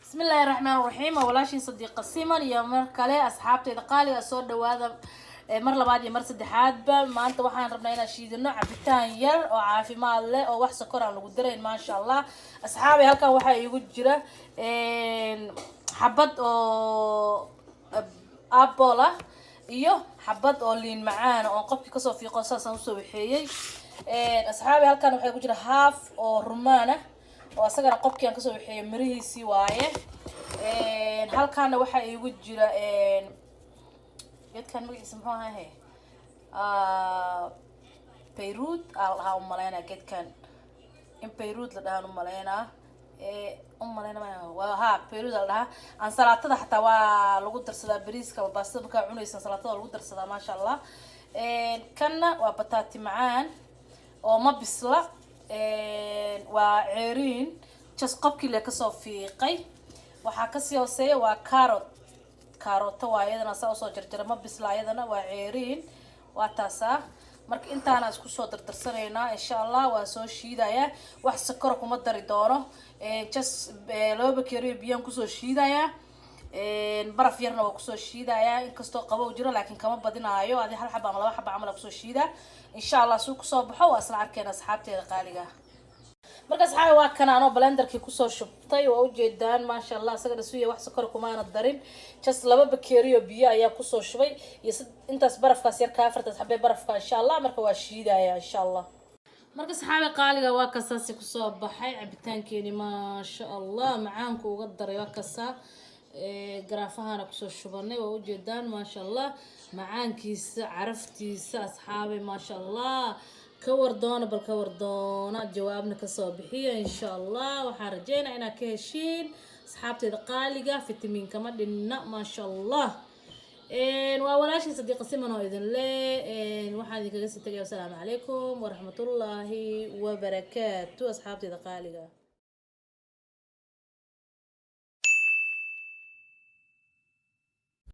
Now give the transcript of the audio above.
بسم الله الرحمن الرحيم ولاشين صديق السيمن يا مركله اصحابتي قالي soo dhawaada mar labaad iyo mar saddexaad ba maanta waxaan rabnaa inaan shiidino cabitaan yar oo caafimaad leh oo wax sokor aan lagu dareyn ma sha Allah asxaabi halkan waxa igu jira xabad oo apple iyo xabad oo liin macaan oo qofkii ka soo fiiqo saasan u soo waxeeyay asxaabi halkan waxa igu jira half oo rumaan ah oo asagana qofkii aan ka soo waxeeyay mirihiisi waaye halkan waxa igu jira gedkan magaciisa muxuu ahaa Beirut aan u maleynaa gedkan in Beirut la dhahan u maleynaa waa Beirut la dhahaa aan salaatada xataa waa lagu darsadaa bariiska ama baastada marka cunaysan salaatada lagu darsadaa ma sha Allah kanna waa bataati macaan oo ma bisla waa ceeriin just qofkii la ka soo fiiqay waxa ka sii hooseeya waa carrot waayadana soo jarjar ma bisla ayadana waa ceeriin waa taasa marka intaana isku soo dardarsanayna insha Allah waa soo shiidaya wax sokor kuma dari doono just laba bakeeriyo biyo ku soo shiidaya baraf yarna waa ku soo shiidaya inkastoo qabow jiro laakiin kama badinaayo adi hal xabba ama laba xabba amal ku soo shiida insha Allah soo ku soo baxo waa isla arkeena asxaabteeda qaaliga marka asxaabi waa kan aan blenderkii ku soo shubtay waa u jeedaan ma sha Allah asaga dhasuuya wax sokor kuma aan darin just laba bakeeriyo biyo ayaa ku soo shubay iyo intaas barafkaas yar ka afarta xabbe barafka insha Allah marka waa shiidaya insha Allah marka asxaabi qaaliga waa kasaasi ku soo baxay cabitaankeeni ma sha Allah macaanku uga daray waa kasaa garaafahana ku soo shubanay waa u jeedaan ma sha Allah macaankiisa caraftiisa asxaabi ma sha Allah كوردونا جوابنا كصباحية إن شاء الله وحرجينا أنا كهشين أصحابتي دقالقة فيتامين كمان لنا ما شاء الله وأولاش صديق سيمون وإذن الله وحدي كجلسة تجي والسلام عليكم ورحمة الله وبركاته أصحابتي دقالقة.